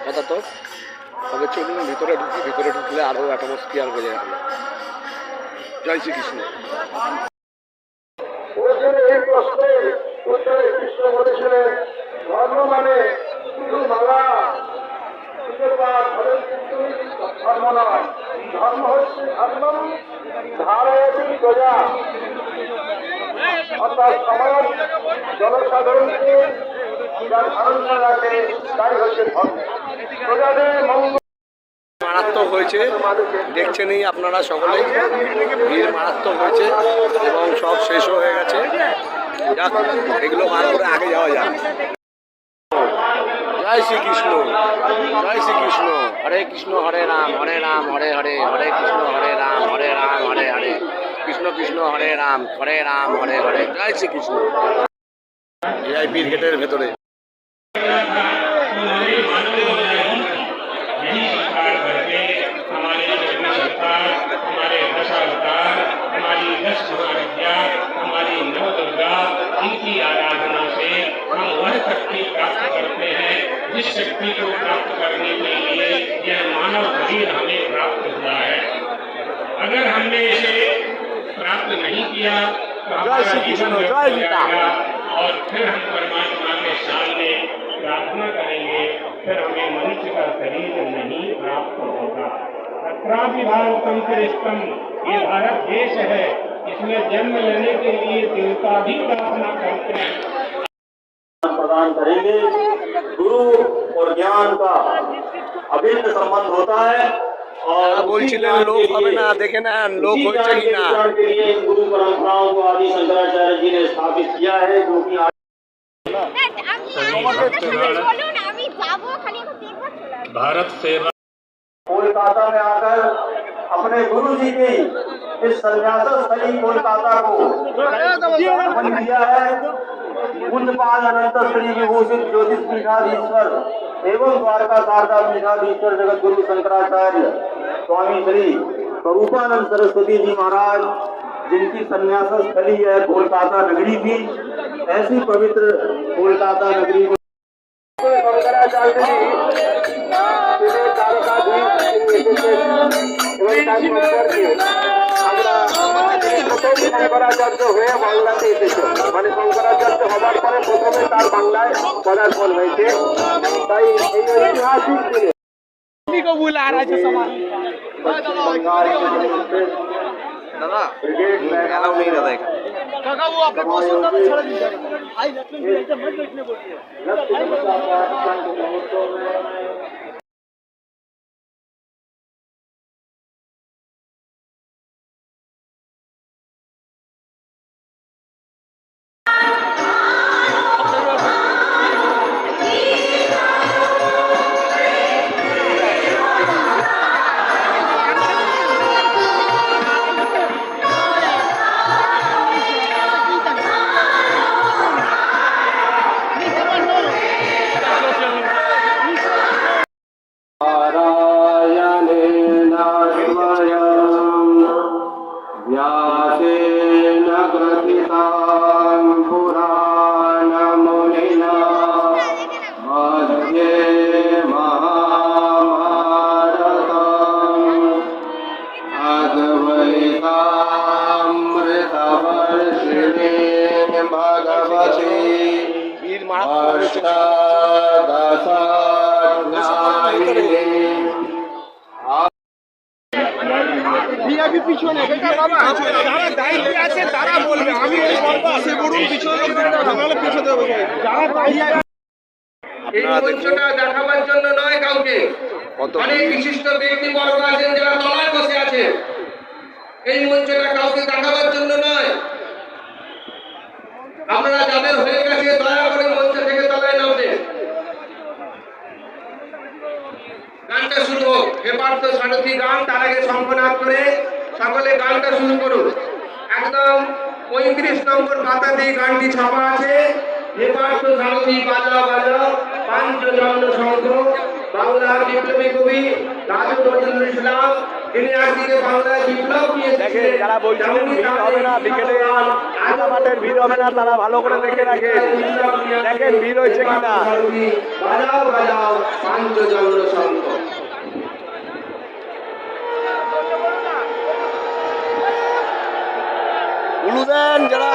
আপাতত। তবে চলুন ভিতরে ঢুকি, ভিতরে ঢুকলে আরও অ্যাটমসফিয়ার হয়ে যাবে। জয় শ্রীকৃষ্ণ। এই প্রশ্নের উত্তরে কৃষ্ণ বলেছিলেন, ধর্ম মানে শুধু মালা ধর্ম নয়, ধর্ম হচ্ছে ধর্ম ধারয়তি প্রজা, অর্থাৎ সমাজ জনসাধারণকে যার ধারণা রাখে তাই হচ্ছে ধর্ম। প্রজাদের মঙ্গল মারাত্মক হয়েছে, দেখছেনই আপনারা সকলেই, ভিড় মারাত্মক হয়েছে এবং সব শেষও হয়ে গেছে। যাক, এগুলো বার করে আগে যাওয়া যাক। জয় শ্রীকৃষ্ণ, জয় শ্রীকৃষ্ণ। হরে কৃষ্ণ হরে রাম হরে হরে, হরে কৃষ্ণ হরে রাম হরে হরে, কৃষ্ণ কৃষ্ণ হরে রাম হরে হরে। জয় শ্রীকৃষ্ণ। ভিআইপির গেটের ভেতরে हमारी नव दुर्गा, इनकी आराधना से हम वह शक्ति प्राप्त करते हैं जिस शक्ति को प्राप्त करने के लिए यह मानव शरीर हमें प्राप्त हुआ है। अगर हमने इसे प्राप्त नहीं किया तो हमारा जीवन व्यर्थ हो जाएगा और फिर हम परमात्मा के सामने प्रार्थना करेंगे, फिर हमें मनुष्य का शरीर नहीं प्राप्त होगा। तत्रापि भारतम श्रेष्ठम, ये भारत देश है, इसमें जन्म लेने के लिए देवता भी प्रार्थना करते हैं। प्रदान करेंगे। गुरु और ज्ञान का अभिन्न संबंध होता है और বলছিলেন লোক হবে না, দেখে নেন লোক হচ্ছে কি না। के लिए इन गुरु परंपराओं को आदि शंकराचार्य जी ने स्थापित किया है, जो कि भारत सेवा कोलकाता में आकर अपने गुरु जी की इस संन्यास स्थली कोलकाता को नमन किया है। पूज्यपाद अनंत श्री विभूषित ज्योतिष पीठाधीश्वर एवं द्वारका शारदा पीठाधीश्वर जगत गुरु शंकराचार्य स्वामी श्री स्वरूपानंद सरस्वती जी महाराज, जिनकी संन्यास स्थली है कोलकाता नगरी थी, ऐसी पवित्र कोलकाता नगरी को शंकराचार्य जी শঙ্করাচার্য হয়ে বাংলাতে এসেছে, মানে শঙ্করাচার্য হবার পরে প্রথমে তার বাংলায় পদার্পণ হয়েছে। তাই এই ঐতিহাসিক দিনে দাদা এলাও নেই দাদা এখানে। তারা বলবে, আমি এই বলবো সে বলুন পিছনে এই মঞ্চটা দেখাবার জন্য নয় কাউকে, অনেক বিশিষ্ট ব্যক্তিবর্গ আছেন যারা তলায় বসে আছে। এই মঞ্চটা কাউকে দেখাবার জন্য নয়। আপনারা যাদের হয়ে গেছে দয়া করে মঞ্চ থেকে তলায় নামবেন। গানটা শুরু হোক, হে পার্থ সারথি গান, তার আগে শঙ্খনাদ করে সকলে গানটা শুরু করুন। একদম 35 নম্বর পাতাতে গানটি ছাপা আছে। হে পার্থ সারথি বাজা বাজা, পাঞ্চজন্য শঙ্খ, বাংলার বিপ্লবী কবি কাজী নজরুল ইসলাম, তিনি একদিকে বাংলায় বিপ্লব দেখেন যারা বলছিলেন ভিড় হবে না বিকেলে আধা মাঠের ভিড় হবে না, তারা ভালো করে দেখে রাখেন, দেখেন ভিড় হয়েছে কিনা। বাজাও বাজাও পাঞ্চজন্য শঙ্খ। উলু দেন যারা